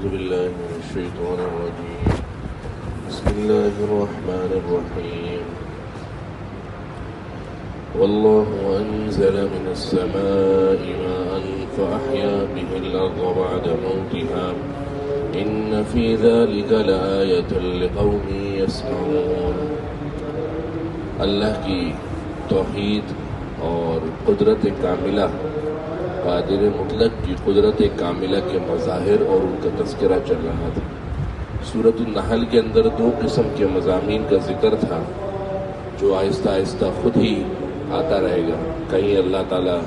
أعوذ بالله من الشيطان الرجيم بسم الله الرحمن الرحيم والله أنزل من السماء ماء فأحيا به الأرض بعد موتها إن في ذلك لآية لقوم يسمعون. اللہ کی توحید اور قدرت کاملہ، قادر مطلق کی قدرت کاملہ کے مظاہر اور ان کا تذکرہ چل رہا تھا. سورۃ النحل کے اندر 2 قسم کے مضامین کا ذکر تھا جو آہستہ آہستہ خود ہی آتا رہے گا. کہیں اللہ تعالیٰ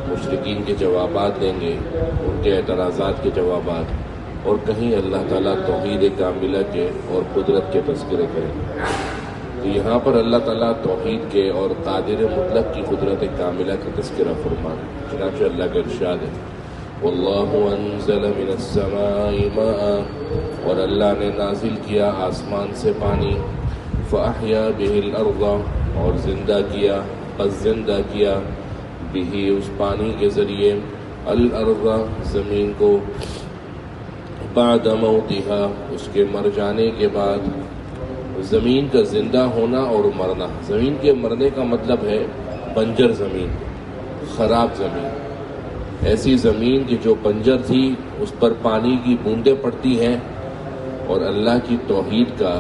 مشرکین کے جوابات دیں گے، ان کے اعتراضات کے جوابات، اور کہیں اللہ تعالیٰ توحید کاملہ کے اور قدرت کے تذکرے کریں گے. تو یہاں پر اللہ تعالیٰ توحید کے اور قادر مطلق کی قدرت کاملہ کا تذکرہ فرما رہے ہیں. چنانچہ اللہ کا ارشاد ہے واللہ انزل من السماء ماء، اور اللہ نے نازل کیا آسمان سے پانی، فاحیا بہ الارض، اور زندہ کیا بہ اس پانی کے ذریعے الارض زمین کو، بعد موتها اس کے مر جانے کے بعد. زمین کا زندہ ہونا اور مرنا. زمین کے مرنے کا مطلب ہے بنجر زمین، خراب زمین، ایسی زمین کہ جو بنجر تھی اس پر پانی کی بوندیں پڑتی ہیں. اور اللہ کی توحید کا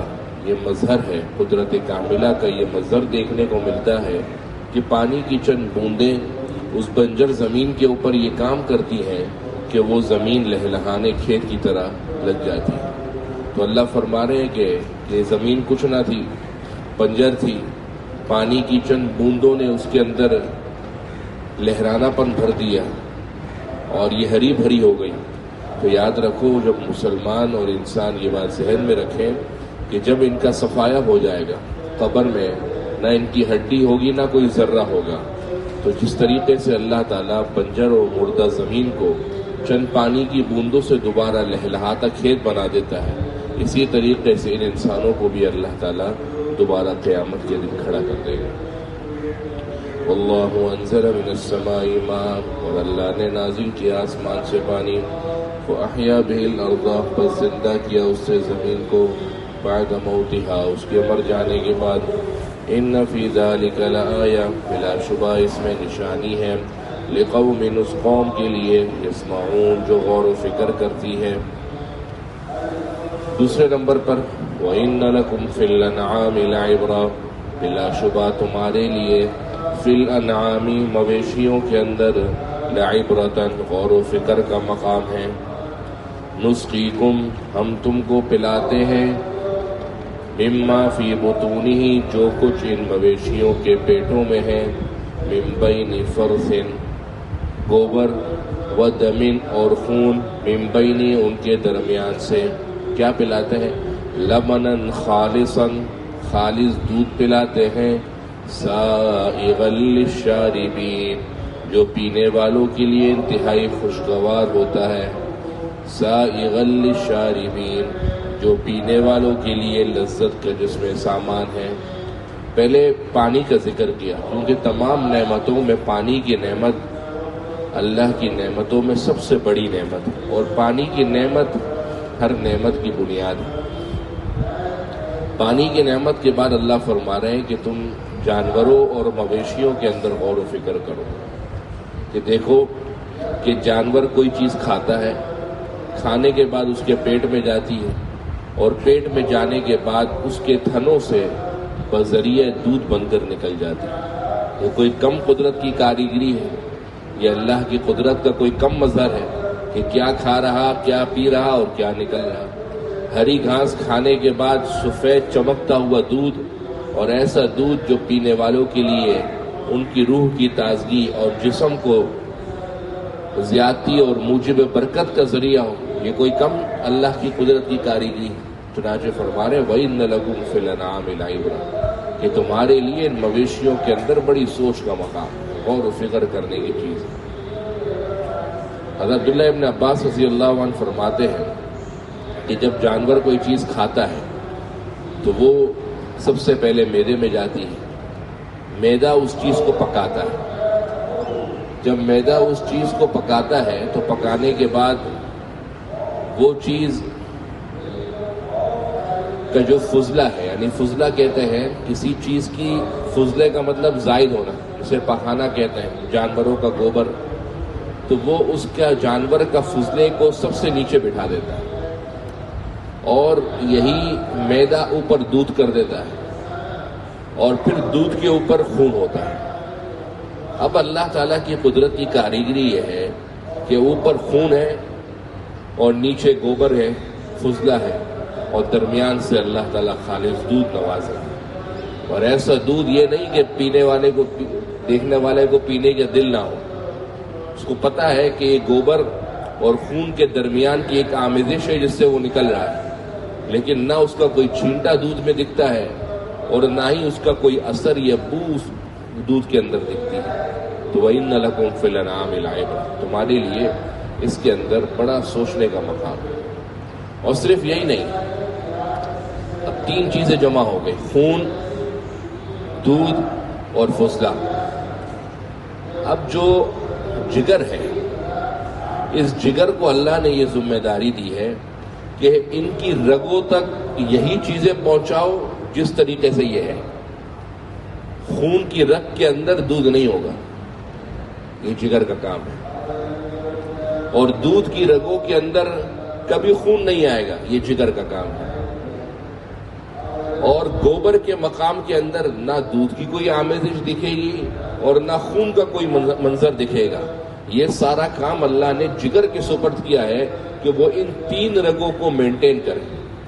یہ مظہر ہے، قدرت کاملہ کا یہ مظہر دیکھنے کو ملتا ہے کہ پانی کی چند بوندیں اس بنجر زمین کے اوپر یہ کام کرتی ہیں کہ وہ زمین لہلہانے کھیت کی طرح لگ جاتی ہے. تو اللہ فرما رہے ہیں کہ یہ زمین کچھ نہ تھی، بنجر تھی، پانی کی چند بوندوں نے اس کے اندر لہرانا پن بھر دیا اور یہ ہری بھری ہو گئی. تو یاد رکھو، جب مسلمان اور انسان یہ بات ذہن میں رکھیں کہ جب ان کا صفایا ہو جائے گا قبر میں، نہ ان کی ہڈی ہوگی نہ کوئی ذرہ ہوگا. تو جس طریقے سے اللہ تعالیٰ بنجر اور مردہ زمین کو چند پانی کی بوندوں سے دوبارہ لہلہاتا کھیت بنا دیتا ہے، اسی طریقے سے ان انسانوں کو بھی اللہ تعالیٰ دوبارہ قیامت کے دن کھڑا کر دے گا. واللہ انزل من السماء ماء، اور اللہ نے نازل کیا آسمان سے پانی، فاحیا بہ الارض، پس زندہ کیا اس سے زمین کو، بعد موتها اس کے مر جانے کے بعد. ان فی ذلک لآیہ، بلا شبہ اس میں نشانی ہے، لقوم، اس قوم کے لیے، یسمعون جو غور و فکر کرتی ہے. دوسرے نمبر پر وَإِنَّ لَكُمْ فِي الْأَنْعَامِ لَعِبْرَةً، بلا شبہ تمہارے لیے، فی الانعام مویشیوں کے اندر، لعبرۃ غور و فکر کا مقام ہے. نسقیکم ہم تم کو پلاتے ہیں، مما فی بطونہ جو کچھ ان مویشیوں کے پیٹوں میں ہے، من بین فرث گوبر، و دم اور خون، من بین ان کے درمیان سے. کیا پلاتے ہیں؟ لبنن خالصا خالص دودھ پلاتے ہیں، سائغا للشاربین جو پینے والوں کے لیے انتہائی خوشگوار ہوتا ہے، سائغا للشاربین جو پینے والوں کے لیے لذت کا جس میں سامان ہے. پہلے پانی کا ذکر کیا کیونکہ تمام نعمتوں میں پانی کی نعمت اللہ کی نعمتوں میں سب سے بڑی نعمت ہے، اور پانی کی نعمت ہر نعمت کی بنیاد ہے. پانی کی نعمت کے بعد اللہ فرما رہے ہیں کہ تم جانوروں اور مویشیوں کے اندر غور و فکر کرو کہ دیکھو کہ جانور کوئی چیز کھاتا ہے، کھانے کے بعد اس کے پیٹ میں جاتی ہے، اور پیٹ میں جانے کے بعد اس کے تھنوں سے بذریعہ دودھ بن کر نکل جاتی ہے. یہ کوئی کم قدرت کی کاریگری ہے؟ یہ اللہ کی قدرت کا کوئی کم مظہر ہے کہ کیا کھا رہا، کیا پی رہا اور کیا نکل رہا. ہری گھاس کھانے کے بعد سفید چمکتا ہوا دودھ، اور ایسا دودھ جو پینے والوں کے لیے ان کی روح کی تازگی اور جسم کو زیادتی اور موجب برکت کا ذریعہ ہو. یہ کوئی کم اللہ کی قدرت کی کاریگری ہے. چنانچہ فرما رہے وَإِنَّ لَكُمْ فِي الْأَنْعَامِ لَعِبْرَةً کہ تمہارے لیے ان مویشیوں کے اندر بڑی سوچ کا مقام، غور و فکر کرنے کی چیز ہے. حضرت عبداللہ ابن عباس رضی اللہ عنہ فرماتے ہیں کہ جب جانور کوئی چیز کھاتا ہے تو وہ سب سے پہلے معدے میں جاتی ہے، معدہ اس چیز کو پکاتا ہے. جب معدہ اس چیز کو پکاتا ہے تو پکانے کے بعد وہ چیز کا جو فضلہ ہے، یعنی فضلہ کہتے ہیں کسی چیز کی، فضلے کا مطلب زائد ہونا، جسے پخانہ کہتے ہیں، جانوروں کا گوبر، تو وہ اس کا جانور کا فضلے کو سب سے نیچے بٹھا دیتا ہے، اور یہی میدا اوپر دودھ کر دیتا ہے، اور پھر دودھ کے اوپر خون ہوتا ہے۔ اب اللہ تعالیٰ کی قدرت کی کاریگری یہ ہے کہ اوپر خون ہے اور نیچے گوبر ہے، فضلہ ہے، اور درمیان سے اللہ تعالیٰ خالص دودھ نوازا ہے۔ اور ایسا دودھ یہ نہیں کہ پینے والے کو، دیکھنے والے کو پینے کا دل نہ ہو، اس کو پتہ ہے کہ یہ گوبر اور خون کے درمیان کی ایک آمیزش ہے جس سے وہ نکل رہا ہے، لیکن نہ اس کا کوئی چھینٹا دودھ میں دکھتا ہے اور نہ ہی اس کا کوئی اثر یا بو اس دودھ کے اندر دکھتی ہے۔ تو وَإِنَّ لَكُمْ فِي الْأَنْعَامِ لَعِبْرَةً، تمہارے لیے اس کے اندر بڑا سوچنے کا مقام ہے۔ اور صرف یہی نہیں، اب 3 چیزیں جمع ہو گئی، خون، دودھ اور فضلہ۔ اب جو جگر ہے، اس جگر کو اللہ نے یہ ذمہ داری دی ہے کہ ان کی رگوں تک یہی چیزیں پہنچاؤ جس طریقے سے یہ ہے۔ خون کی رگ کے اندر دودھ نہیں ہوگا، یہ جگر کا کام ہے، اور دودھ کی رگوں کے اندر کبھی خون نہیں آئے گا، یہ جگر کا کام ہے، اور گوبر کے مقام کے اندر نہ دودھ کی کوئی آمیزش دکھے گی اور نہ خون کا کوئی منظر دکھے گا۔ یہ سارا کام اللہ نے جگر کے سپرد کیا ہے کہ وہ ان 3 رگوں کو مینٹین کرے،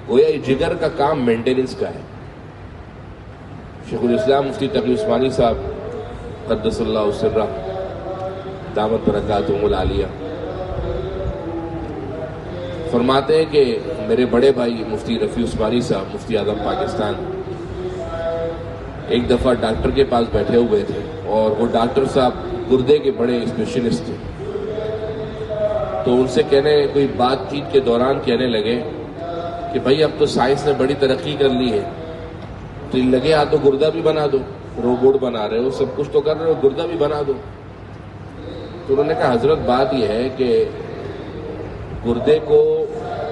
گویا یہ جگر کا کام مینٹیننس کا ہے۔ شیخ الاسلام مفتی تقی عثمانی صاحب قدس اللہ سرہ دامت برکاتہم العالیہ فرماتے ہیں کہ میرے بڑے بھائی مفتی رفیع عثمانی صاحب، مفتی اعظم پاکستان، ایک دفعہ ڈاکٹر کے پاس بیٹھے ہوئے تھے، اور وہ ڈاکٹر صاحب گردے کے بڑے اسپیشلسٹ تھے، تو ان سے کوئی بات چیت کے دوران کہنے لگے کہ بھائی اب تو سائنس نے بڑی ترقی کر لی ہے، تو لگے تو گردہ بھی بنا دو، روبوٹ بنا رہے ہو، سب کچھ تو کر رہے ہو، گردہ بھی بنا دو۔ تو انہوں نے کہا حضرت بات یہ ہے کہ گردے کو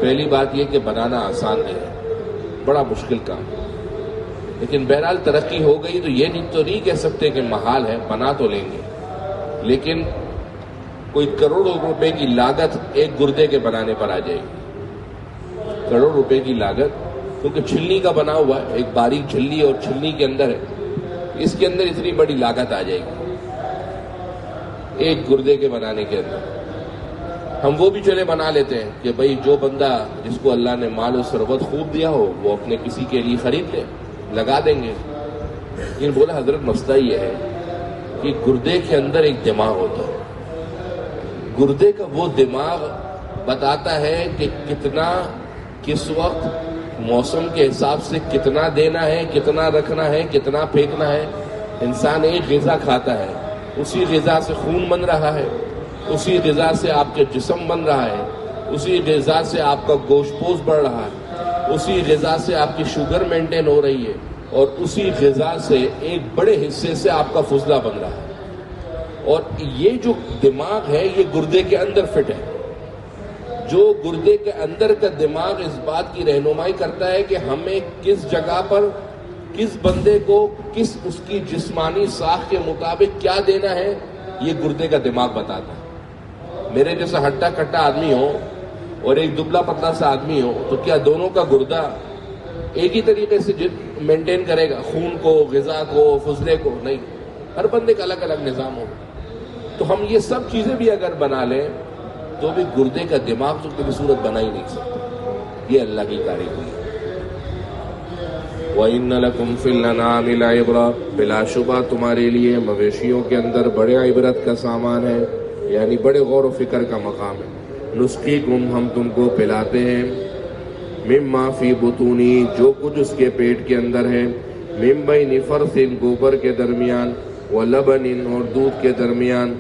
پہلی بات یہ کہ بنانا آسان نہیں ہے، بڑا مشکل کام ہے، لیکن بہرحال ترقی ہو گئی تو یہ نہیں کہہ سکتے کہ محال ہے، بنا تو لیں گے، لیکن کوئی کروڑوں روپے کی لاگت ایک گردے کے بنانے پر آ جائے گی، کروڑ روپے کی لاگت، کیونکہ چھلنی کا بنا ہوا ہے، ایک باریک چھلنی اور چھلنی کے اندر ہے، اس کے اندر اتنی بڑی لاگت آ جائے گی ایک گردے کے بنانے کے اندر۔ ہم وہ بھی چلے بنا لیتے ہیں کہ بھائی جو بندہ جس کو اللہ نے مال و ثروت خوب دیا ہو وہ اپنے کسی کے لیے خرید لے، لگا دیں گے، لیکن بولا حضرت مسئلہ یہ ہے کہ گردے کے اندر ایک دماغ ہوتا ہے، گردے کا وہ دماغ بتاتا ہے کہ کتنا، کس وقت، موسم کے حساب سے کتنا دینا ہے، کتنا رکھنا ہے، کتنا پھینکنا ہے۔ انسان ایک غذا کھاتا ہے، اسی غذا سے خون بن رہا ہے، اسی غذا سے آپ کا جسم بن رہا ہے، اسی غذا سے آپ کا گوشت پوش بڑھ رہا ہے، اسی غذا سے آپ کی شوگر مینٹین ہو رہی ہے، اور اسی غذا سے ایک بڑے حصے سے آپ کا فضلہ بن رہا ہے۔ اور یہ جو دماغ ہے یہ گردے کے اندر فٹ ہے، جو گردے کے اندر کا دماغ اس بات کی رہنمائی کرتا ہے کہ ہمیں کس جگہ پر، کس بندے کو، کس اس کی جسمانی ساخت کے مطابق کیا دینا ہے، یہ گردے کا دماغ بتاتا ہے۔ میرے جیسا ہٹا کٹا آدمی ہو اور ایک دبلا پتلا سا آدمی ہو تو کیا دونوں کا گردہ ایک ہی طریقے سے مینٹین کرے گا خون کو، غذا کو، فضلے کو؟ نہیں، ہر بندے کا الگ الگ نظام ہوگا۔ تو ہم یہ سب چیزیں بھی اگر بنا لیں تو بھی گردے کا دماغ تو کسی صورت بنا ہی نہیں سکتا، یہ اللہ کی کاریگری ہے۔ وَإِنَّ لَكُمْ فِي الْأَنْعَامِ لَعِبْرَةً، بلا شبہ تمہارے لیے مویشیوں کے اندر بڑے عبرت کا سامان ہے، یعنی بڑے غور و فکر کا مقام ہے۔ نسقیکم، ہم تم کو پلاتے ہیں، مما فی بطونی، جو کچھ اس کے پیٹ کے اندر ہے، من بین فرث، گوبر کے درمیان، ولبن، اور دودھ کے درمیان،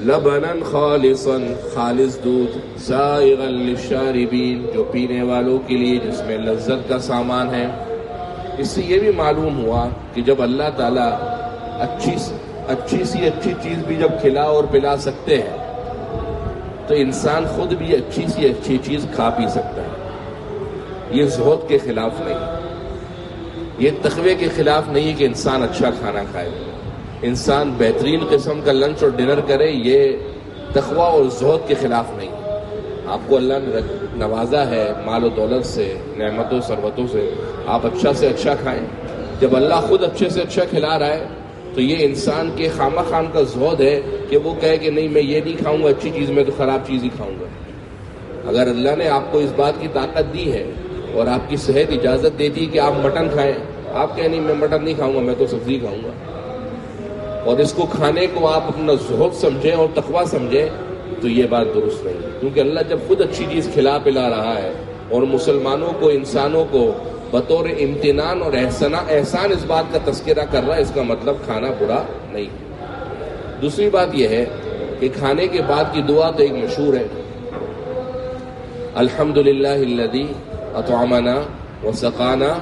لبناً خالصاً، خالص دودھ، سائغاً للشاربین، جو پینے والوں کے لیے جس میں لذت کا سامان ہے۔ اس سے یہ بھی معلوم ہوا کہ جب اللہ تعالیٰ اچھی چیز بھی جب کھلا اور پلا سکتے ہیں تو انسان خود بھی اچھی سی اچھی چیز کھا پی سکتا ہے۔ یہ زہد کے خلاف نہیں، یہ تقوی کے خلاف نہیں ہے کہ انسان اچھا کھانا کھائے، انسان بہترین قسم کا لنچ اور ڈنر کرے، یہ تقوی اور زہد کے خلاف نہیں۔ آپ کو اللہ نے نوازا ہے مال و دولت سے، نعمتوں ثروتوں سے، آپ اچھا سے اچھا کھائیں۔ جب اللہ خود اچھے سے اچھا کھلا رہا ہے تو یہ انسان کے خامہ خام کا زہد ہے کہ وہ کہے کہ نہیں میں یہ نہیں کھاؤں گا اچھی چیز، میں تو خراب چیز ہی کھاؤں گا۔ اگر اللہ نے آپ کو اس بات کی طاقت دی ہے اور آپ کی صحت اجازت دیتی ہے کہ آپ مٹن کھائیں، آپ کہیں نہیں میں مٹن نہیں کھاؤں گا، میں تو سبزی کھاؤں گا، اور اس کو کھانے کو آپ اپنا زہد سمجھیں اور تقویٰ سمجھیں، تو یہ بات درست نہیں ہے۔ کیونکہ اللہ جب خود اچھی چیز کھلا پلا رہا ہے اور مسلمانوں کو، انسانوں کو بطور امتنان اور احسان اس بات کا تذکرہ کر رہا ہے، اس کا مطلب کھانا برا نہیں ہے۔ دوسری بات یہ ہے کہ کھانے کے بعد کی دعا تو ایک مشہور ہے، الحمدللہ الذی اطعمنا وسقانا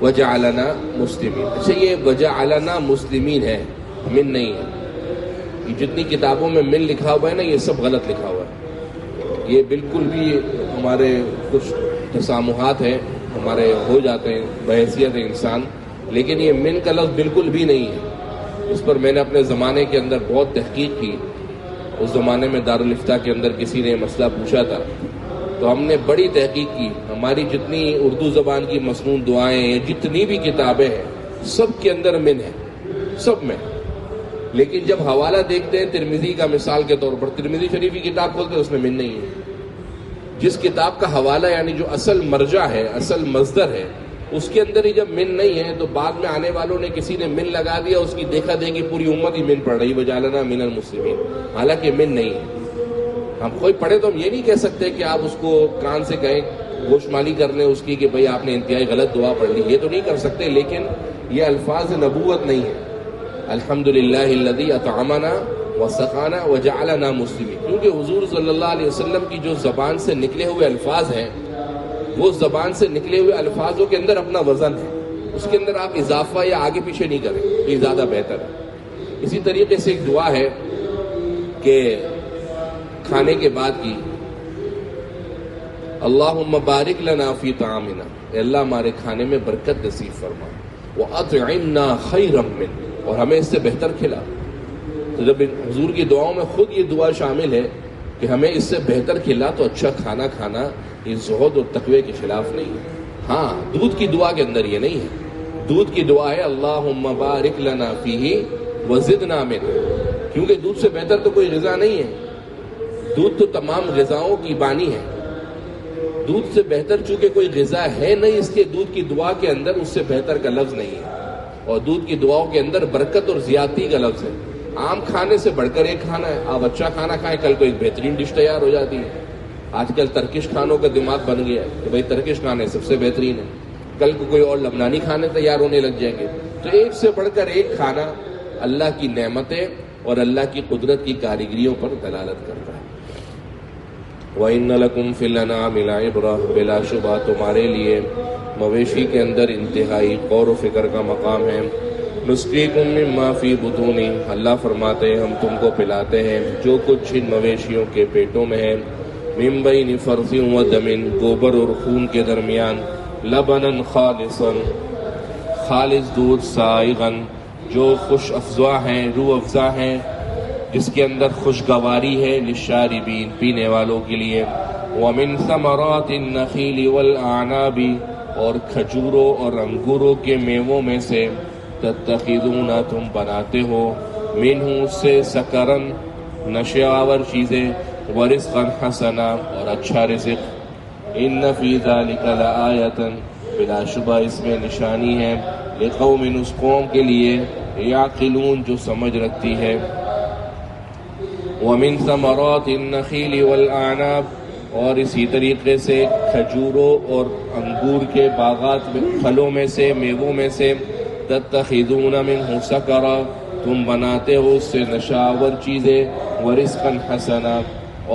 وجعلنا مسلمین۔ اچھا یہ وجعلنا مسلمین ہے، من نہیں ہے۔ یہ جتنی کتابوں میں من لکھا ہوا ہے نا، یہ سب غلط لکھا ہوا ہے۔ یہ بالکل بھی ہمارے کچھ تسامحات ہیں، ہمارے ہو جاتے ہیں بحیثیت انسان، لیکن یہ من کا لفظ بالکل بھی نہیں ہے۔ اس پر میں نے اپنے زمانے کے اندر بہت تحقیق کی۔ اس زمانے میں دارالفتہ کے اندر کسی نے مسئلہ پوچھا تھا تو ہم نے بڑی تحقیق کی۔ ہماری جتنی اردو زبان کی مسنون دعائیں ہیں، جتنی بھی کتابیں ہیں، سب کے اندر من ہے، سب میں۔ لیکن جب حوالہ دیکھتے ہیں ترمذی کا مثال کے طور پر، ترمذی شریف کی کتاب کھولتے ہیں اس میں من نہیں ہے۔ جس کتاب کا حوالہ یعنی جو اصل مرجع ہے، اصل مصدر ہے، اس کے اندر ہی جب من نہیں ہے تو بعد میں آنے والوں نے کسی نے من لگا دیا، اس کی دیکھا دیکھی پوری امت ہی من پڑھ رہی، وجعلنا من المسلمین، حالانکہ من نہیں ہے۔ ہم کوئی پڑھے تو ہم یہ نہیں کہہ سکتے کہ آپ اس کو کان سے کہیں، گوشمالی کر لیں اس کی کہ بھئی آپ نے انتہائی غلط دعا پڑھ لی، یہ تو نہیں کر سکتے، لیکن یہ الفاظ نبوت نہیں ہے۔ الحمدللہ الذی اطعمنا وسقانا وجعلنا مسلمین، کیونکہ حضور صلی اللہ علیہ وسلم کی جو زبان سے نکلے ہوئے الفاظ ہیں، وہ زبان سے نکلے ہوئے الفاظوں کے اندر اپنا وزن ہے، اس کے اندر آپ اضافہ یا آگے پیچھے نہیں کریں، یہ زیادہ بہتر ہے۔ اسی طریقے سے ایک دعا ہے کہ کھانے کے بعد کی، اللہم بارک لنا فی طعامنا، اے اللہ ہمارے کھانے میں برکت نصیب فرما، وَأَطْعِمْنَا خَيْرًا مِّنْهُ، اور ہمیں اس سے بہتر کھلا۔ تو جب حضور کی دعاؤں میں خود یہ دعا شامل ہے کہ ہمیں اس سے بہتر کھلا، تو اچھا کھانا کھانا یہ زہد اور تقوی کے خلاف نہیں ہے۔ ہاں دودھ کی دعا کے اندر یہ نہیں ہے، دودھ کی دعا ہے اللہم بارک لنا فیہ وزدنا منہ، کیونکہ دودھ سے بہتر تو کوئی غذا نہیں ہے، دودھ تو تمام غذاؤں کی بانی ہے، دودھ سے بہتر چونکہ کوئی غذا ہے نہیں، اس کے دودھ کی دعا کے اندر اس سے بہتر کا لفظ نہیں ہے، اور دودھ کی دعاؤں کے اندر برکت اور زیادتی کا لفظ ہے۔ عام کھانے سے بڑھ کر ایک کھانا ہے، آپ اچھا کھانا کھائیں، کل کو ایک بہترین ڈش تیار ہو جاتی ہے۔ آج کل ترکش کھانوں کا دماغ بن گیا ہے کہ بھئی ترکش کھانے سب سے بہترین ہے، کل کو کوئی اور لبنانی کھانے تیار ہونے لگ جائیں گے۔ تو ایک سے بڑھ کر ایک کھانا اللہ کی نعمتیں اور اللہ کی قدرت کی کاریگریوں پر دلالت کرتا ہے۔ وَإِنَّ لَكُمْ فِي الْأَنْعَامِ لَعِبْرَةً، بلا شبہ تمہارے لیے مویشی کے اندر انتہائی غور و فکر کا مقام ہے۔ نسقیکم مما فی بطونی، اللہ فرماتے ہیں ہم تم کو پلاتے ہیں جو کچھ ان مویشیوں کے پیٹوں میں ہے، من بین فرث و دم، گوبر اور خون کے درمیان، لبنا خالصا، خالص دودھ، سائغا، جو خوش افزا ہیں، روح افزا ہیں، جس کے اندر خوشگواری ہے، للشاربین، پینے والوں کے لیے، ومن ثمرات النخیل والاعناب، اور کھجوروں اور انگوروں کے میووں میں سے، تتخذون، تم بناتے ہو، منہ سے، سکرن، نشے آور چیزیں، ورزقا حسنا، اور اچھا رزق، ان فی ذلک لآیۃ، بلا شبہ اس میں نشانی ہے، لقوم، اس قوم کے لیے، یعقلون، جو سمجھ رکھتی ہے۔ ومن ثمرات النخیل والاعناب، اور اسی طریقے سے کھجوروں اور انگور کے باغات میں، پھلوں میں سے، میووں میں سے، تتخذون منہ سکرا، تم بناتے ہو اس سے نشاور چیزیں، ورزقا حسنا،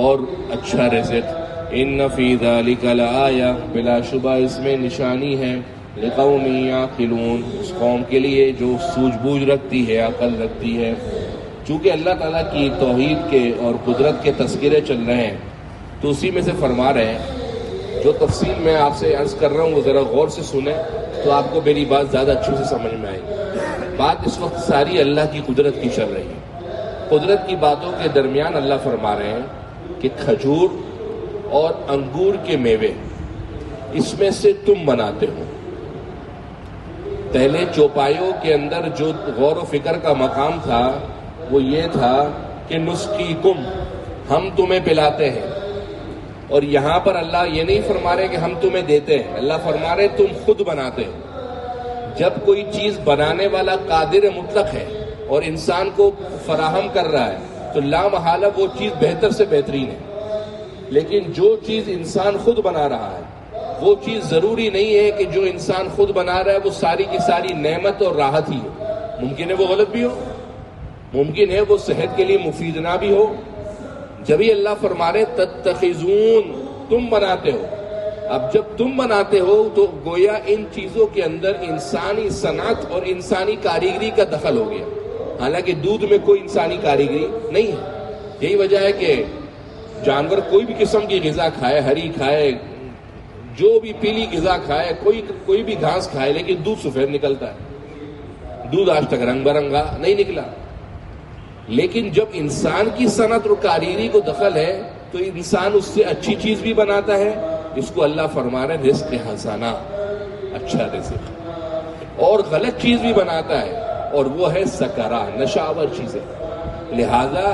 اور اچھا رزق، ان فی ذلک لآیہ، بلا شبہ اس میں نشانی ہے، لقوم یعقلون، اس قوم کے لیے جو سوجھ بوجھ رکھتی ہے، عقل رکھتی ہے۔ چونکہ اللہ تعالیٰ کی توحید کے اور قدرت کے تذکرے چل رہے ہیں تو اسی میں سے فرما رہے ہیں. جو تفصیل میں آپ سے عرض کر رہا ہوں وہ ذرا غور سے سنیں تو آپ کو میری بات زیادہ اچھے سے سمجھ میں آئے گی. بات اس وقت ساری اللہ کی قدرت کی چل رہی ہے. قدرت کی باتوں کے درمیان اللہ فرما رہے ہیں کہ کھجور اور انگور کے میوے اس میں سے تم بناتے ہو. پہلے چوپایوں کے اندر جو غور و فکر کا مقام تھا وہ یہ تھا کہ نسقیکم، ہم تمہیں پلاتے ہیں. اور یہاں پر اللہ یہ نہیں فرما رہے کہ ہم تمہیں دیتے ہیں، اللہ فرما رہے تم خود بناتے ہو. جب کوئی چیز بنانے والا قادر مطلق ہے اور انسان کو فراہم کر رہا ہے تو لا محالہ وہ چیز بہتر سے بہترین ہے. لیکن جو چیز انسان خود بنا رہا ہے وہ چیز ضروری نہیں ہے کہ جو انسان خود بنا رہا ہے وہ ساری کی ساری نعمت اور راحت ہی ہو. ممکن ہے وہ غلط بھی ہو، ممکن ہے وہ صحت کے لیے مفید نہ بھی ہو. جبھی اللہ فرما رہے تتخذون، تم بناتے ہو. اب جب تم بناتے ہو تو گویا ان چیزوں کے اندر انسانی صنعت اور انسانی کاریگری کا دخل ہو گیا. حالانکہ دودھ میں کوئی انسانی کاریگری نہیں ہے. یہی وجہ ہے کہ جانور کوئی بھی قسم کی غذا کھائے، ہری کھائے، جو بھی پیلی غذا کھائے، کوئی بھی گھاس کھائے، لیکن دودھ سفید نکلتا ہے. دودھ آج تک رنگ برنگا نہیں نکلا. لیکن جب انسان کی صنعت اور کاریگری کو دخل ہے تو انسان اس سے اچھی چیز بھی بناتا ہے، جس کو اللہ فرما رہے ہیں رزق حسنہ، اچھا رزق، اور غلط چیز بھی بناتا ہے اور وہ ہے سکرہ، نشاور چیزیں. لہذا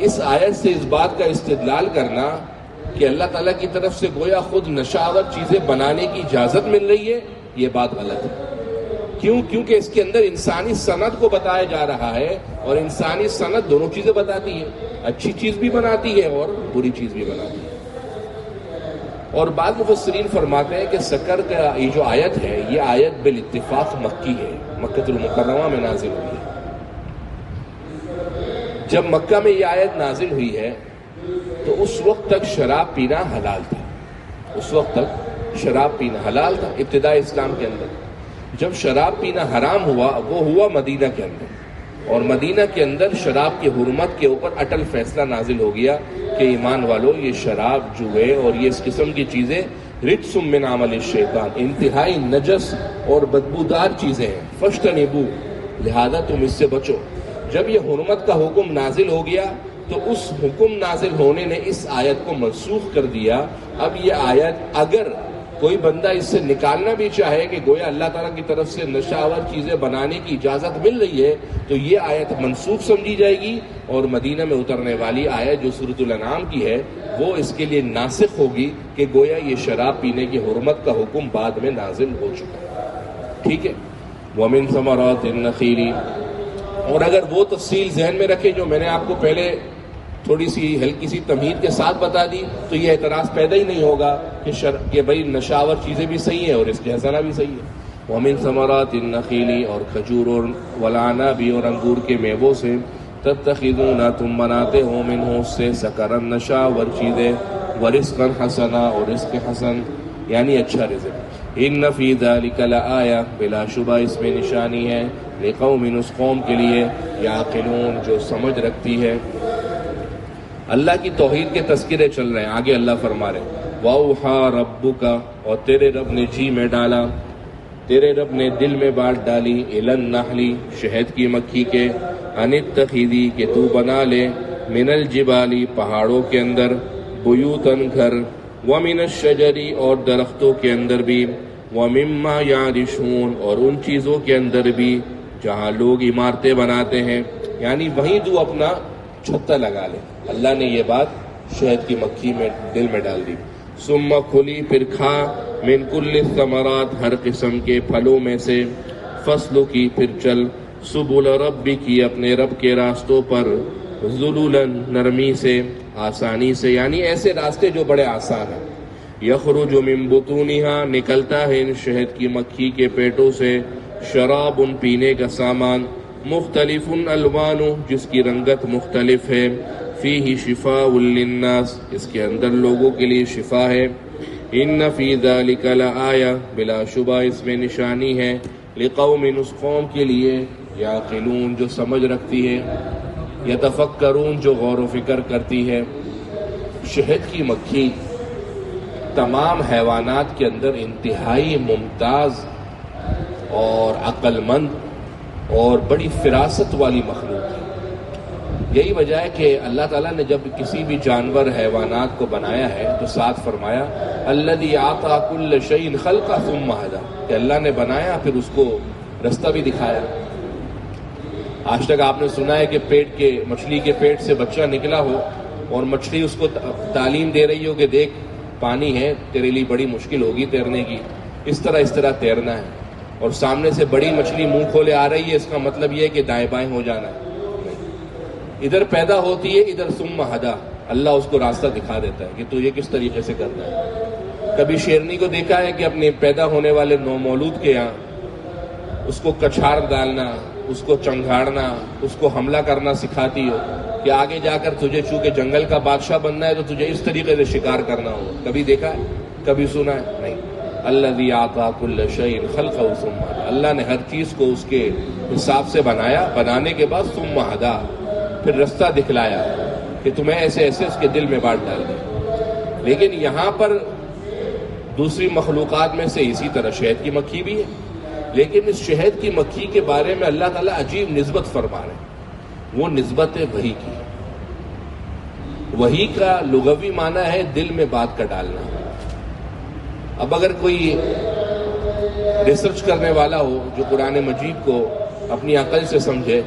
اس آیت سے اس بات کا استدلال کرنا کہ اللہ تعالیٰ کی طرف سے گویا خود نشاور چیزیں بنانے کی اجازت مل رہی ہے، یہ بات غلط ہے. کیونکہ اس کے اندر انسانی صنعت کو بتایا جا رہا ہے، اور انسانی صنعت دونوں چیزیں بتاتی ہے، اچھی چیز بھی بناتی ہے اور بری چیز بھی بناتی ہے. اور بعض مفسرین فرماتے ہیں کہ سکر کا یہ جو آیت ہے یہ آیت بالاتفاق مکی ہے، مکہ المکرمہ میں نازل ہوئی ہے. جب مکہ میں یہ آیت نازل ہوئی ہے تو اس وقت تک شراب پینا حلال تھا. اس وقت تک شراب پینا حلال تھا ابتدائی اسلام کے اندر. جب شراب پینا حرام ہوا وہ ہوا مدینہ کے اندر، اور مدینہ کے اندر شراب کی حرمت کے اوپر اٹل فیصلہ نازل ہو گیا کہ ایمان والو یہ شراب، جوئے اور یہ اس قسم کی چیزیں رجس من عمل الشیطان، انتہائی نجس اور بدبودار چیزیں ہیں، فاجتنبوا، لہذا تم اس سے بچو. جب یہ حرمت کا حکم نازل ہو گیا تو اس حکم نازل ہونے نے اس آیت کو منسوخ کر دیا. اب یہ آیت اگر کوئی بندہ اس سے نکالنا بھی چاہے کہ گویا اللہ تعالیٰ کی طرف سے نشاور چیزیں بنانے کی اجازت مل رہی ہے تو یہ آیت منسوخ سمجھی جائے گی، اور مدینہ میں اترنے والی آیت جو سورۃ الانعام کی ہے وہ اس کے لیے ناسخ ہوگی کہ گویا یہ شراب پینے کی حرمت کا حکم بعد میں نازل ہو چکا ہے. ٹھیک ہے. وَمِن ثَمَرَاتِ النَّخِيلِ، اور اگر وہ تفصیل ذہن میں رکھے جو میں نے آپ کو پہلے تھوڑی سی ہلکی سی تمہید کے ساتھ بتا دی تو یہ اعتراض پیدا ہی نہیں ہوگا کہ بھائی نشاور چیزیں بھی صحیح ہیں اور اس کے حسنہ بھی صحیح ہے. وَمِن ثَمَرَاتِ النَّخِيلِ، اور کھجور اور وَالْعَنَابِ اور انگور کے میووں سے، تَتَّخِذُونَ تم بناتے ہو منہ اس سے سکرًا نشاور چیزیں، وَرِزْقًا حَسَنًا اور رزق حسن یعنی اچھا رزق. إِنَّ فِي ذَلِكَ لَآیَةً، بلا شبہ اس میں نشانی ہے، لِقَوْمٍ اس قوم کے لیے، یعقلون جو سمجھ رکھتی ہے. اللہ کی توحید کے تذکرے چل رہے ہیں. آگے اللہ فرما رہے وَأَوْحَىٰ رَبُّكَ، اور تیرے رب نے جی میں ڈالا، تیرے رب نے دل میں بات ڈالی، إِلَى النَّحْلِ شہد کی مکھی کے، أَنِ اتَّخِذِي کہ تو بنا لے، مِنَ الْجِبَالِ پہاڑوں کے اندر، بُيُوتًا گھر، وَمِنَ الشَّجَرِ اور درختوں کے اندر بھی، وَمِمَّا يَعْرِشُونَ اور ان چیزوں کے اندر بھی جہاں لوگ عمارتیں بناتے ہیں، یعنی وہیں تو اپنا چھتا لگا لے. اللہ نے یہ بات شہد کی مکھی میں دل میں ڈال دی. ثم کھلی پھر کھا، من کل الثمرات ہر قسم کے پھلوں میں سے، فصلوں کی پھر چل، سبل ربی کی اپنے رب کے راستوں پر، ذلولا نرمی سے، آسانی سے، یعنی ایسے راستے جو بڑے آسان ہیں. یخرج من بطونہا نکلتا ہے ان شہد کی مکھی کے پیٹوں سے، شراب پینے کا سامان، مختلف الوان جس کی رنگت مختلف ہے، فیہ شفاء للناس اس کے اندر لوگوں کے لیے شفا ہے. ان فی ذلک لآیہ بلا شبہ اس میں نشانی ہے، لقوم اس قوم کے لیے، یعقلون جو سمجھ رکھتی ہے. یتفکرون جو غور و فکر کرتی ہے۔ شہد کی مکھی تمام حیوانات کے اندر انتہائی ممتاز اور عقل مند اور بڑی فراست والی مخلوق ہے۔ یہی وجہ ہے کہ اللہ تعالیٰ نے جب کسی بھی جانور حیوانات کو بنایا ہے تو ساتھ فرمایا الذی اعطی کل شیء خلقہ ثم ہدی، کہ اللہ نے بنایا پھر اس کو رستہ بھی دکھایا۔ آج تک آپ نے سنا ہے کہ مچھلی کے پیٹ سے بچہ نکلا ہو اور مچھلی اس کو تعلیم دے رہی ہو کہ دیکھ پانی ہے، تیرے لیے بڑی مشکل ہوگی تیرنے کی، اس طرح تیرنا ہے، اور سامنے سے بڑی مچھلی منہ کھولے آ رہی ہے، اس کا مطلب یہ ہے کہ دائیں بائیں ہو جانا ہے۔ ادھر پیدا ہوتی ہے، ادھر ثم ہدی، اللہ اس کو راستہ دکھا دیتا ہے کہ تو یہ کس طریقے سے کرنا ہے۔ کبھی شیرنی کو دیکھا ہے کہ اپنے پیدا ہونے والے نومولود کے یہاں اس کو کچھاڑ ڈالنا، اس کو چنگھاڑنا، اس کو حملہ کرنا سکھاتی ہو کہ آگے جا کر تجھے چونکہ جنگل کا بادشاہ بننا ہے تو تجھے اس طریقے سے شکار کرنا ہوگا؟ کبھی دیکھا ہے؟ کبھی سنا ہے؟ نہیں۔ الذی اعطی کل شیء خلقہ ثم ہدی، اللہ نے ہر چیز کو اس کے حساب سے بنایا، بنانے کے بعد ثم ہدی، پھر رستہ دکھلایا کہ تمہیں ایسے ایسے اس کے دل میں بات ڈال دیں۔ لیکن یہاں پر دوسری مخلوقات میں سے اسی طرح شہد کی مکھی بھی ہے، لیکن اس شہد کی مکھی کے بارے میں اللہ تعالیٰ عجیب نسبت فرما رہے ہیں۔ وہ نسبت ہے وحی کی۔ وحی کا لغوی معنی ہے دل میں بات کا ڈالنا۔ اب اگر کوئی ریسرچ کرنے والا ہو جو قرآن مجید کو اپنی عقل سے سمجھے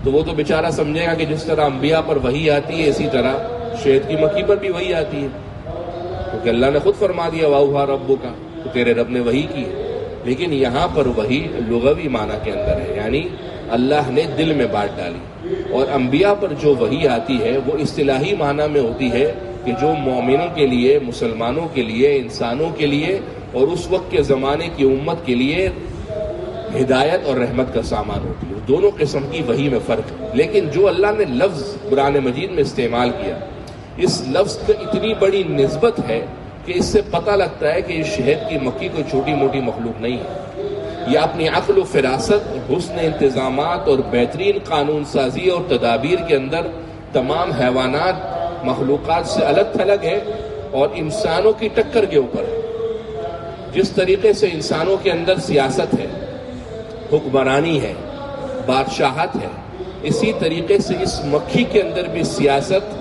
تو وہ تو بیچارہ سمجھے گا کہ جس طرح انبیاء پر وحی آتی ہے اسی طرح شہد کی مکھی پر بھی وحی آتی ہے، کیونکہ اللہ نے خود فرما دیا وَأَوْحَىٰ رَبُّكَ، تو تیرے رب نے وحی کی ہے۔ لیکن یہاں پر وحی لغوی معنی کے اندر ہے، یعنی اللہ نے دل میں بات ڈالی، اور انبیاء پر جو وحی آتی ہے وہ اصطلاحی معنی میں ہوتی ہے کہ جو مومنوں کے لیے، مسلمانوں کے لیے، انسانوں کے لیے اور اس وقت کے زمانے کی امت کے لیے ہدایت اور رحمت کا سامان ہوتی ہے۔ دونوں قسم کی وحی میں فرق ہے، لیکن جو اللہ نے لفظ قرآن مجید میں استعمال کیا، اس لفظ کی اتنی بڑی نسبت ہے کہ اس سے پتہ لگتا ہے کہ یہ شہد کی مکھی کوئی چھوٹی موٹی مخلوق نہیں ہے۔ یہ اپنی عقل و فراست، حسن انتظامات اور بہترین قانون سازی اور تدابیر کے اندر تمام حیوانات مخلوقات سے الگ تھلگ ہے اور انسانوں کی ٹکر کے اوپر ہے۔ جس طریقے سے انسانوں کے اندر سیاست ہے، حکمرانی ہے، بادشاہت ہے، اسی طریقے سے اس مکھی کے اندر بھی سیاست،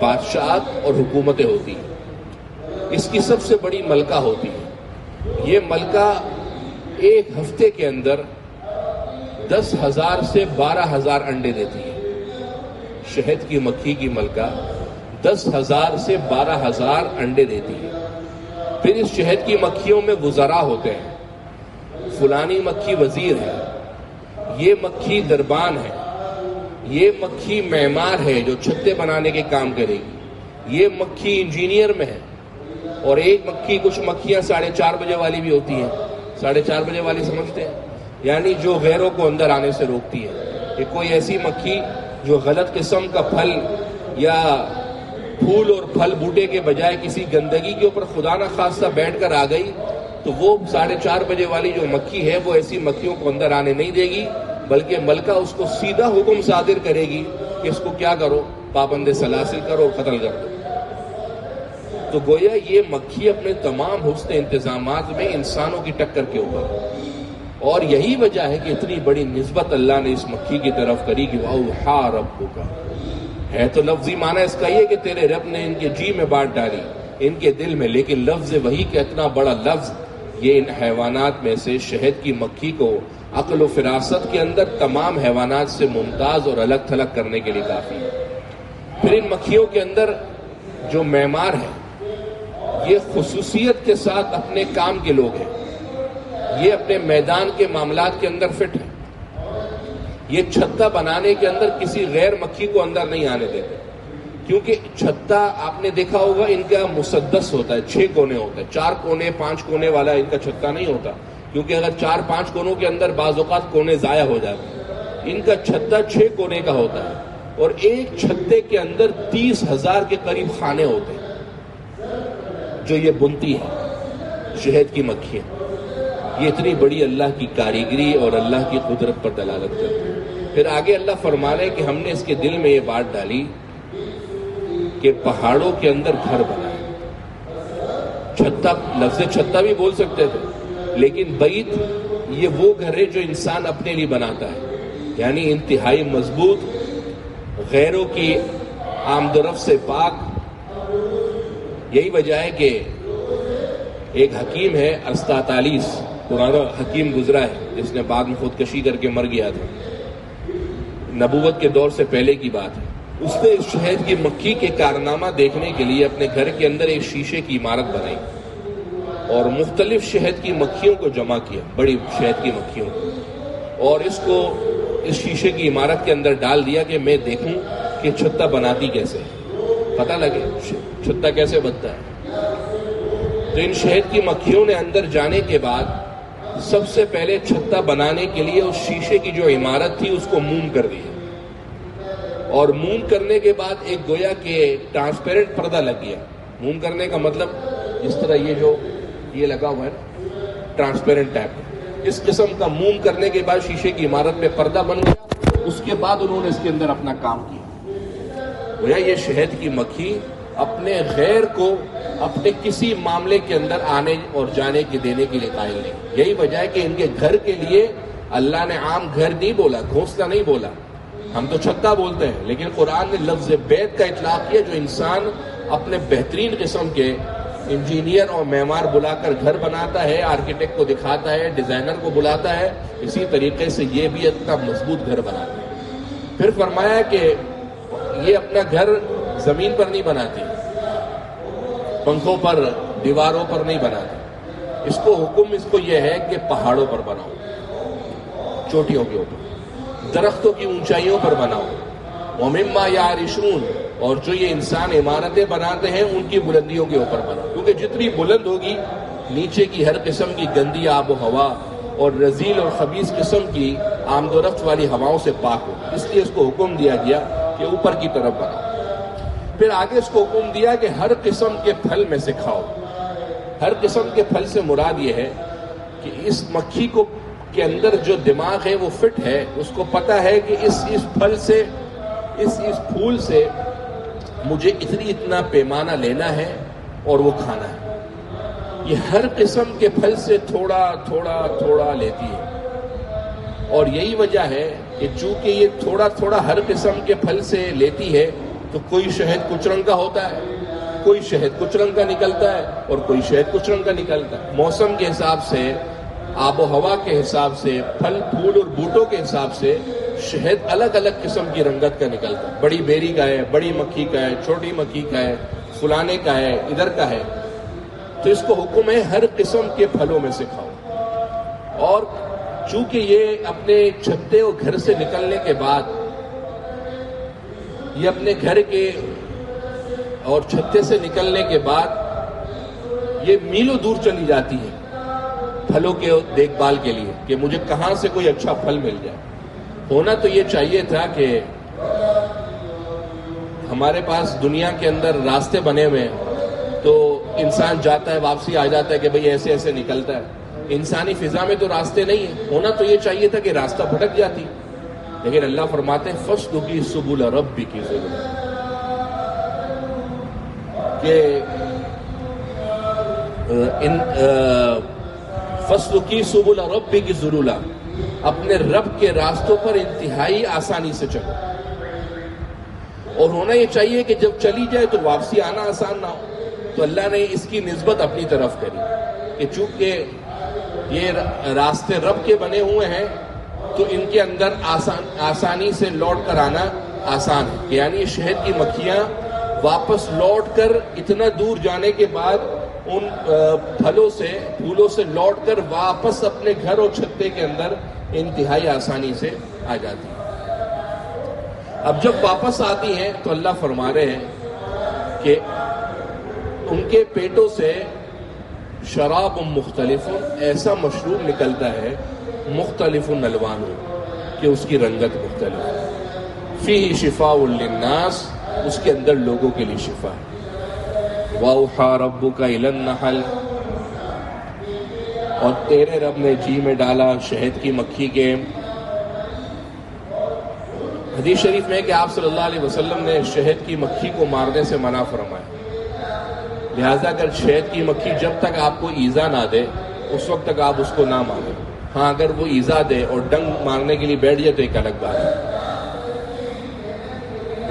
بادشاہت اور حکومتیں ہوتی ہیں۔ اس کی سب سے بڑی ملکہ ہوتی ہے۔ یہ ملکہ ایک ہفتے کے اندر 10,000 سے 12,000 انڈے دیتی ہے۔ شہد کی مکھی کی ملکہ 10,000 سے 12,000 انڈے دیتی ہے۔ پھر اس شہد کی مکھیوں میں وزراء ہوتے ہیں، فلانی مکھی وزیر ہے، یہ مکھی دربان ہے، یہ مکھی معمار ہے جو چھتے بنانے کے کام کرے گی، یہ مکھی انجینئر میں ہے، اور ایک مکھی، کچھ مکھیاں 4:30 بجے والی بھی ہوتی ہیں۔ 4:30 بجے والی سمجھتے ہیں؟ یعنی جو غیروں کو اندر آنے سے روکتی ہے۔ کہ کوئی ایسی مکھی جو غلط قسم کا پھل یا پھول اور پھل بوٹے کے بجائے کسی گندگی کے اوپر خدا نہ خواستہ بیٹھ کر آ گئی تو وہ 4:30 بجے والی جو مکھی ہے وہ ایسی مکھیوں کو اندر آنے نہیں دے گی، بلکہ ملکہ اس کو سیدھا حکم صادر کرے گی کہ اس کو کیا کرو، پابند سلاسل کرو اور قتل کر دو۔ تو گویا یہ مکھی اپنے تمام حسن انتظامات میں انسانوں کی ٹکر کے اوپر ہے، اور یہی وجہ ہے کہ اتنی بڑی نسبت اللہ نے اس مکھی کی طرف کری کہ وَأَوْحَىٰ رَبُّكَ، ہے تو لفظی معنی اس کا یہ کہ تیرے رب نے ان کے جی میں بات ڈالی، ان کے دل میں، لیکن لفظ وحی کا اتنا بڑا لفظ یہ ان حیوانات میں سے شہد کی مکھی کو عقل و فراست کے اندر تمام حیوانات سے ممتاز اور الگ تھلگ کرنے کے لیے کافی ہے۔ پھر ان مکھیوں کے اندر جو معمار ہیں یہ خصوصیت کے ساتھ اپنے کام کے لوگ ہیں، یہ اپنے میدان کے معاملات کے اندر فٹ ہیں، یہ چھتا بنانے کے اندر کسی غیر مکھی کو اندر نہیں آنے دیتے، کیونکہ چھتا آپ نے دیکھا ہوگا ان کا مسدس ہوتا ہے، 6 کونے ہوتا ہے، 4 کونے 5 کونے والا ان کا چھتا نہیں ہوتا، کیونکہ اگر 4-5 کونوں کے اندر بعض اوقات کونے ضائع ہو جاتے ہیں۔ ان کا چھتا 6 کونے کا ہوتا ہے، اور ایک چھتے کے اندر 30,000 کے قریب خانے ہوتے ہیں جو یہ بنتی ہے شہد کی مکھیاں۔ یہ اتنی بڑی اللہ کی کاریگری اور اللہ کی قدرت پر دلالت کرتی ہے۔ پھر آگے اللہ فرما رہے کہ ہم نے اس کے دل میں یہ بات ڈالی کہ پہاڑوں کے اندر گھر بنائے. چھتا، لفظ چھتا بھی بول سکتے تھے، لیکن بیت یہ وہ گھر ہے جو انسان اپنے لیے بناتا ہے، یعنی انتہائی مضبوط، غیروں کی آمد و رفت سے پاک. یہی وجہ ہے کہ ایک حکیم ہے ارسطاطالیس، پرانا حکیم گزرا ہے جس نے بعد میں خودکشی کر کے مر گیا تھا، نبوت کے دور سے پہلے کی بات ہے. اس نے شہد کی مکھی کے کارنامہ دیکھنے کے لیے اپنے گھر کے اندر ایک شیشے کی عمارت بنائی اور مختلف شہد کی مکھیوں کو جمع کیا، بڑی شہد کی مکھیوں کو، اور اس کو اس شیشے کی عمارت کے اندر ڈال دیا کہ میں دیکھوں کہ چھتا بناتی کیسے ہے، پتہ لگے چھتا کیسے بنتا ہے. تو ان شہد کی مکھیوں نے اندر جانے کے بعد سب سے پہلے چھتا بنانے کے لیے اس شیشے کی جو عمارت تھی اس کو موم کر دیا، اور موم کرنے کے بعد ایک گویا کہ ٹرانسپیرنٹ پردہ لگ گیا. موم کرنے کا مطلب جس طرح یہ جو یہ لگا ہوا ہے نا ٹرانسپیرنٹ ٹائپ، اس قسم کا موم کرنے کے بعد شیشے کی عمارت میں پردہ بن گیا. اس کے بعد انہوں نے اس کے اندر اپنا کام کیا. گویا یہ شہد کی مکھی اپنے غیر کو اپنے کسی معاملے کے اندر آنے اور جانے کے دینے کے لیے قائل نہیں. یہی وجہ ہے کہ ان کے گھر کے لیے اللہ نے عام گھر نہیں بولا، گھونسلہ نہیں بولا. ہم تو چھتا بولتے ہیں، لیکن قرآن نے لفظ بیت کا اطلاق کیا جو انسان اپنے بہترین قسم کے انجینئر اور معمار بلا کر گھر بناتا ہے، آرکیٹیکٹ کو دکھاتا ہے، ڈیزائنر کو بلاتا ہے، اسی طریقے سے یہ بھی اتنا مضبوط گھر بناتا ہے. پھر فرمایا کہ یہ اپنا گھر زمین پر نہیں بناتی، پنکھوں پر، دیواروں پر نہیں بناتی. اس کو حکم اس کو یہ ہے کہ پہاڑوں پر بناؤ، چوٹیوں کے اوپر، درختوں کی اونچائیوں پر بناؤ. وَمِمَّا يَعْرِشُونَ، اور جو یہ انسان عمارتیں بناتے ہیں ان کی بلندیوں کے اوپر بناؤ، کیونکہ جتنی بلند ہوگی نیچے کی ہر قسم کی گندی آب و ہوا اور رذیل اور خبیث قسم کی آمد و رفت والی ہواؤں سے پاک ہوگی. اس لیے اس کو حکم دیا گیا کہ اوپر کی طرف بناؤ. پھر آگے اس کو حکم دیا کہ ہر قسم کے پھل میں سے کھاؤ. ہر قسم کے پھل سے مراد یہ ہے کہ اس مکھی کو کے اندر جو دماغ ہے وہ فٹ ہے، اس کو پتہ ہے کہ اس پھل سے، اس پھول سے مجھے اتنا پیمانہ لینا ہے اور وہ کھانا ہے. یہ ہر قسم کے پھل سے تھوڑا تھوڑا تھوڑا لیتی ہے. اور یہی وجہ ہے کہ چونکہ یہ تھوڑا تھوڑا ہر قسم کے پھل سے لیتی ہے تو کوئی شہد کچھ رنگ کا ہوتا ہے، کوئی شہد کچھ رنگ کا نکلتا ہے اور کوئی شہد کچھ رنگ کا نکلتا ہے. موسم کے حساب سے، آب و ہوا کے حساب سے، پھل پھول اور بوٹوں کے حساب سے شہد الگ الگ قسم کی رنگت کا نکلتا ہے. بڑی بیری کا ہے، بڑی مکھی کا ہے، چھوٹی مکھی کا ہے، فلانے کا ہے، ادھر کا ہے. تو اس کو حکم ہے ہر قسم کے پھلوں میں سے کھاؤ. اور چونکہ یہ اپنے چھتے اور گھر سے نکلنے کے بعد، یہ اپنے گھر کے اور چھتے سے نکلنے کے بعد یہ میلوں دور چلی جاتی ہے پھلوں کے دیکھ بھال کے لیے کہ مجھے کہاں سے کوئی اچھا پھل مل جائے. ہونا تو یہ چاہیے تھا کہ ہمارے پاس دنیا کے اندر راستے بنے ہوئے ہیں تو انسان جاتا ہے واپسی آ جاتا ہے کہ بھئی ایسے ایسے نکلتا ہے. انسانی فضا میں تو راستے نہیں ہیں. ہونا تو یہ چاہیے تھا کہ راستہ بھٹک جاتی، لیکن اللہ فرماتے ہیں فَاسْلُكِي سُبُلَ رَبِّكِ ذُلُلًا، کہ فَاسْلُكِي سُبُلَ رَبِّكِ ذُلُلًا، اپنے رب کے راستوں پر انتہائی آسانی سے چلو. اور ہونا یہ چاہیے کہ جب چلی جائے تو واپسی آنا آسان نہ ہو. تو اللہ نے اس کی نسبت اپنی طرف کری کہ چونکہ یہ راستے رب کے بنے ہوئے ہیں تو ان کے اندر آسانی سے لوٹ کر آنا آسان ہے. یعنی شہد کی مکھیاں واپس لوٹ کر اتنا دور جانے کے بعد ان پھلوں سے، پھولوں سے لوٹ کر واپس اپنے گھر اور چھتے کے اندر انتہائی آسانی سے آ جاتی ہیں. اب جب واپس آتی ہیں تو اللہ فرما رہے ہیں کہ ان کے پیٹوں سے شراب مختلف، ایسا مشروب نکلتا ہے مختلف الوان، کہ اس کی رنگت مختلف ہے. فیہ شفاء للناس، اس کے اندر لوگوں کے لیے شفا ہے. وَأَوْحَىٰ رَبُّكَ إِلَى النَّحْلِ، اور تیرے رب نے جی میں ڈالا شہد کی مکھی کے حدیث شریف میں کہ آپ صلی اللہ علیہ وسلم نے شہد کی مکھی کو مارنے سے منع فرمایا، لہذا اگر شہد کی مکھی جب تک آپ کو ایذا نہ دے اس وقت تک آپ اس کو نہ ماریں. ہاں اگر وہ ایذا دے اور ڈنگ مارنے کے لیے بیٹھ جائے تو ایک الگ بات ہے.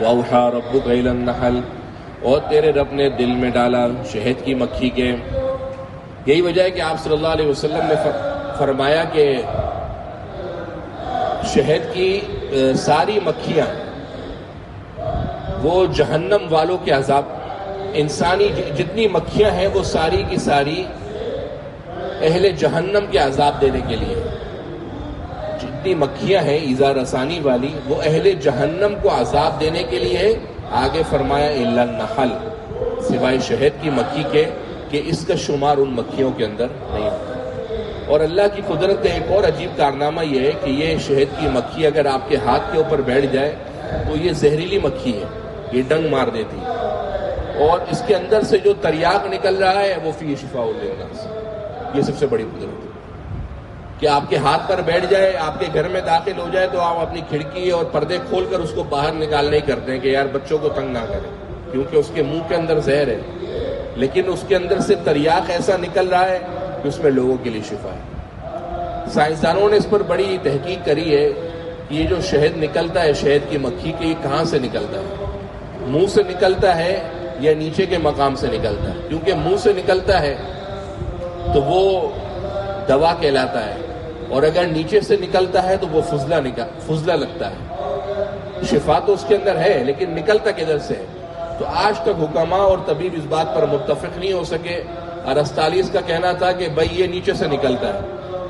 وَأَوْحَىٰ رَبُّكَ إِلَى النَّحْلِ، اور تیرے رب نے دل میں ڈالا شہد کی مکھی کے. یہی وجہ ہے کہ آپ صلی اللہ علیہ وسلم نے فرمایا کہ شہد کی ساری مکھیاں وہ جہنم والوں کے عذاب، انسانی جتنی مکھیاں ہیں وہ ساری کی ساری اہل جہنم کے عذاب دینے کے لیے. جتنی مکھیاں ہیں ایذا رسانی والی وہ اہل جہنم کو عذاب دینے کے لیے. آگے فرمایا الا النحل، سوائے شہد کی مکھی کے، کہ اس کا شمار ان مکھیوں کے اندر نہیں ہوتا. اور اللہ کی قدرت کا ایک اور عجیب کارنامہ یہ ہے کہ یہ شہد کی مکھی اگر آپ کے ہاتھ کے اوپر بیٹھ جائے تو یہ زہریلی مکھی ہے، یہ ڈنگ مار دیتی ہے. اور اس کے اندر سے جو تریاق نکل رہا ہے وہ فی شفاء للناس. یہ سب سے بڑی قدرت ہے کہ آپ کے ہاتھ پر بیٹھ جائے، آپ کے گھر میں داخل ہو جائے تو آپ اپنی کھڑکی اور پردے کھول کر اس کو باہر نکالنے ہی کرتے ہیں کہ یار بچوں کو تنگ نہ کریں، کیونکہ اس کے منہ کے اندر زہر ہے. لیکن اس کے اندر سے تریاق ایسا نکل رہا ہے کہ اس میں لوگوں کے لیے شفا ہے. سائنسدانوں نے اس پر بڑی تحقیق کری ہے کہ یہ جو شہد نکلتا ہے شہد کی مکھی کے، یہ کہاں سے نکلتا ہے؟ منہ سے نکلتا ہے یا نیچے کے مقام سے نکلتا ہے؟ کیونکہ منہ سے نکلتا ہے تو وہ دوا کہلاتا ہے، اور اگر نیچے سے نکلتا ہے تو وہ فضلہ لگتا ہے. شفا تو اس کے اندر ہے لیکن نکلتا کدھر سے ہے؟ تو آج تک حکماء اور طبیب اس بات پر متفق نہیں ہو سکے. ارسطالیس کا کہنا تھا کہ بھائی یہ نیچے سے نکلتا ہے،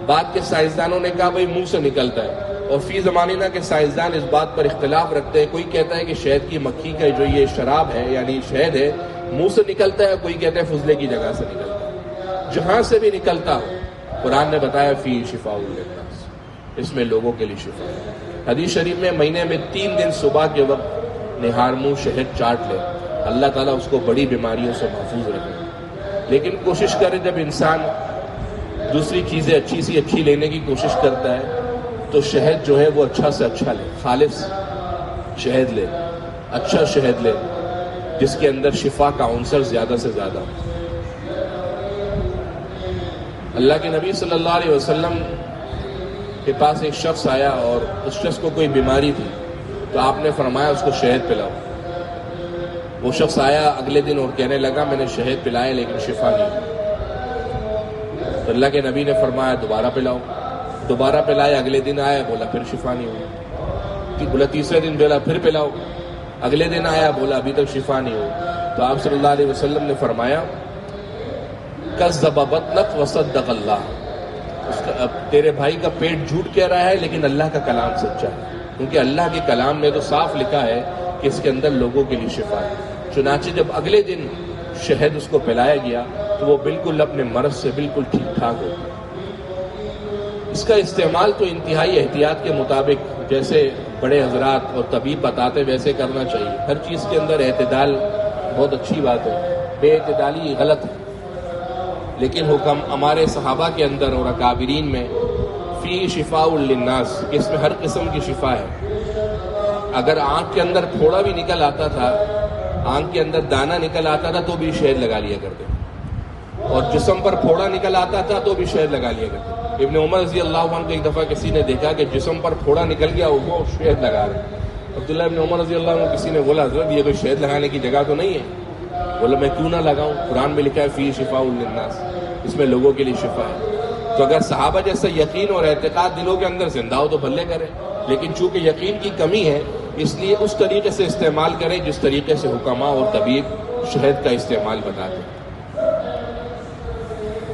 بعد کے سائنسدانوں نے کہا بھائی منہ سے نکلتا ہے. اور فی زمانہ کے سائنسدان اس بات پر اختلاف رکھتے ہیں. کوئی کہتا ہے کہ شہد کی مکھی کا جو یہ شراب ہے یعنی شہد ہے منہ سے نکلتا ہے، کوئی کہتا ہے فضلے کی جگہ سے نکلتا ہے. جہاں سے بھی نکلتا ہو، قرآن نے بتایا فی شفاء للناس، اس میں لوگوں کے لیے شفا ہے. حدیث شریف میں مہینے میں 3 دن صبح کے وقت نہار منہ شہد چاٹ لے، اللہ تعالیٰ اس کو بڑی بیماریوں سے محفوظ رکھے. لیکن کوشش کرے جب انسان دوسری چیزیں اچھی سی اچھی لینے کی کوشش کرتا ہے تو شہد جو ہے وہ اچھا سے اچھا لے، خالص شہد لے، اچھا شہد لے جس کے اندر شفا کا عنصر زیادہ سے زیادہ ہو. اللہ کے نبی صلی اللہ علیہ وسلم کے پاس ایک شخص آیا اور اس شخص کو کوئی بیماری تھی تو آپ نے فرمایا اس کو شہد پلاؤ. وہ شخص آیا اگلے دن اور کہنے لگا میں نے شہد پلایا لیکن شفا نہیں. تو اللہ کے نبی نے فرمایا دوبارہ پلاؤ. دوبارہ پلایا، اگلے دن آیا بولا پھر شفا نہیں ہوئی. بولا تیسرے دن بولا پھر پلاؤ. اگلے دن آیا بولا ابھی تک شفا نہیں ہوئی. تو آپ صلی اللہ علیہ وسلم نے فرمایا کذب بطنک وصدق اللہ، تیرے بھائی کا پیٹ جھوٹ کہہ رہا ہے لیکن اللہ کا کلام سچا ہے، کیونکہ اللہ کے کلام میں تو صاف لکھا ہے کہ اس کے اندر لوگوں کے لیے شفا ہے. چنانچہ جب اگلے دن شہد اس کو پلایا گیا تو وہ بالکل اپنے مرض سے بالکل ٹھیک ٹھاک ہو. اس کا استعمال تو انتہائی احتیاط کے مطابق جیسے بڑے حضرات اور طبیب بتاتے ویسے کرنا چاہیے. ہر چیز کے اندر اعتدال بہت اچھی بات ہے، بے اعتدالی غلط ہے. لیکن حکم ہمارے صحابہ کے اندر اور اکابرین میں فی شفاء للناس، اس میں ہر قسم کی شفا ہے. اگر آنکھ کے اندر پھوڑا بھی نکل آتا تھا، آنکھ کے اندر دانہ نکل آتا تھا تو بھی شہد لگا لیا کرتے، اور جسم پر پھوڑا نکل آتا تھا تو بھی شہد لگا لیا کرتے. ابن عمر رضی اللہ عنہ کو ایک دفعہ کسی نے دیکھا کہ جسم پر پھوڑا نکل گیا وہ شہد لگا رہے. عبداللہ ابن عمر رضی اللہ عنہ کسی نے بولا حضرت یہ کوئی شہد لگانے کی جگہ تو نہیں ہے؟ بولا میں کیوں نہ لگاؤں، قرآن میں لکھا ہے فی شفاء للناس، اس میں لوگوں کے لیے شفا ہے. تو اگر صحابہ جیسا یقین اور اعتقاد دلوں کے اندر زندہ ہو تو بھلے کریں، لیکن چونکہ یقین کی کمی ہے اس لیے اس طریقے سے استعمال کریں جس طریقے سے حکماء اور طبیب شہد کا استعمال بتاتے ہیں.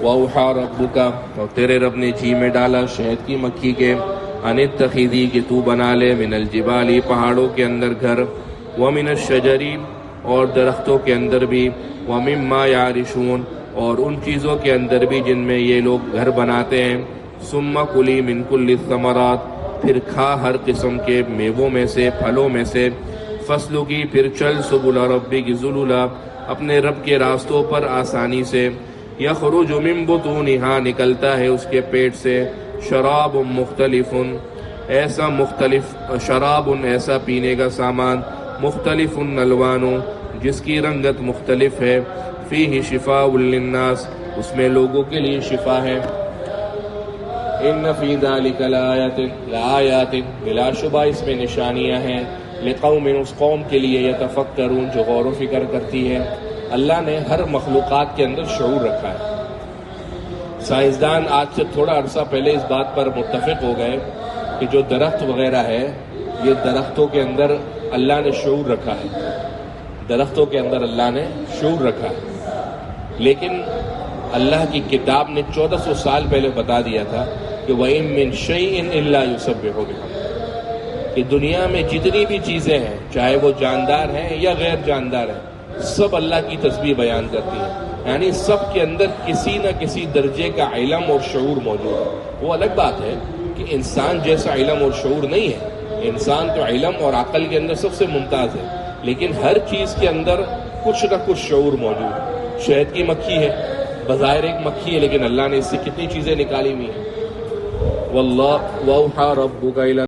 وَأَوْحَىٰ رَبُّكَ، اور تیرے رب نے جی میں ڈالا شہد کی مکھی کے، أَنِ اتَّخِذِي کہ تو بنا لے مِنَ الْجِبَالِ پہاڑوں کے اندر گھر، وَمِنَ الشَّجَرِ اور درختوں کے اندر بھی، وَمِمَّا يَعْرِشُونَ اور ان چیزوں کے اندر بھی جن میں یہ لوگ گھر بناتے ہیں. ثُمَّ كُلِي مِن كُلِّ الثَّمَرَاتِ پھر کھا ہر قسم کے میووں میں سے، پھلوں میں سے. فَاسْلُكِي پھر چل سُبُلَ رَبِّكِ ذُلُلًا اپنے رب کے راستوں پر آسانی سے. يَخْرُجُ مِن بُطُونِهَا نکلتا ہے اس کے پیٹ سے، شراب مختلف ایسا مختلف شراب ایسا پینے کا سامان مختلف الوانو جس کی رنگت مختلف ہے فیہ شفاء للناس اس میں لوگوں کے لیے شفا ہے ان فی ذلک لآیات بلا شبہ اس میں نشانیاں ہیں لقوم اس قوم کے لیے یتفکرون جو غور و فکر کرتی ہے اللہ نے ہر مخلوقات کے اندر شعور رکھا ہے سائنسدان آج سے تھوڑا عرصہ پہلے اس بات پر متفق ہو گئے کہ جو درخت وغیرہ ہے یہ درختوں کے اندر اللہ نے شعور رکھا ہے درختوں کے اندر اللہ نے شعور رکھا ہے لیکن اللہ کی کتاب نے 1400 سال پہلے بتا دیا تھا کہ وَإِن مِّن شَيْءٍ إِلَّا يُسَبِّحُ بِحَمْدِهِ کہ دنیا میں جتنی بھی چیزیں ہیں چاہے وہ جاندار ہیں یا غیر جاندار ہیں سب اللہ کی تسبیح بیان کرتی ہیں یعنی سب کے اندر کسی نہ کسی درجے کا علم اور شعور موجود ہے وہ الگ بات ہے کہ انسان جیسا علم اور شعور نہیں ہے انسان تو علم اور عقل کے اندر سب سے ممتاز ہے لیکن ہر چیز کے اندر کچھ نہ کچھ شعور موجود ہے شہد کی مکھی ہے بظاہر ایک مکھی ہے لیکن اللہ نے اس سے کتنی چیزیں نکالی ہوئی ہیں واللہ وَأَوْحَىٰ رَبُّكَ إِلَى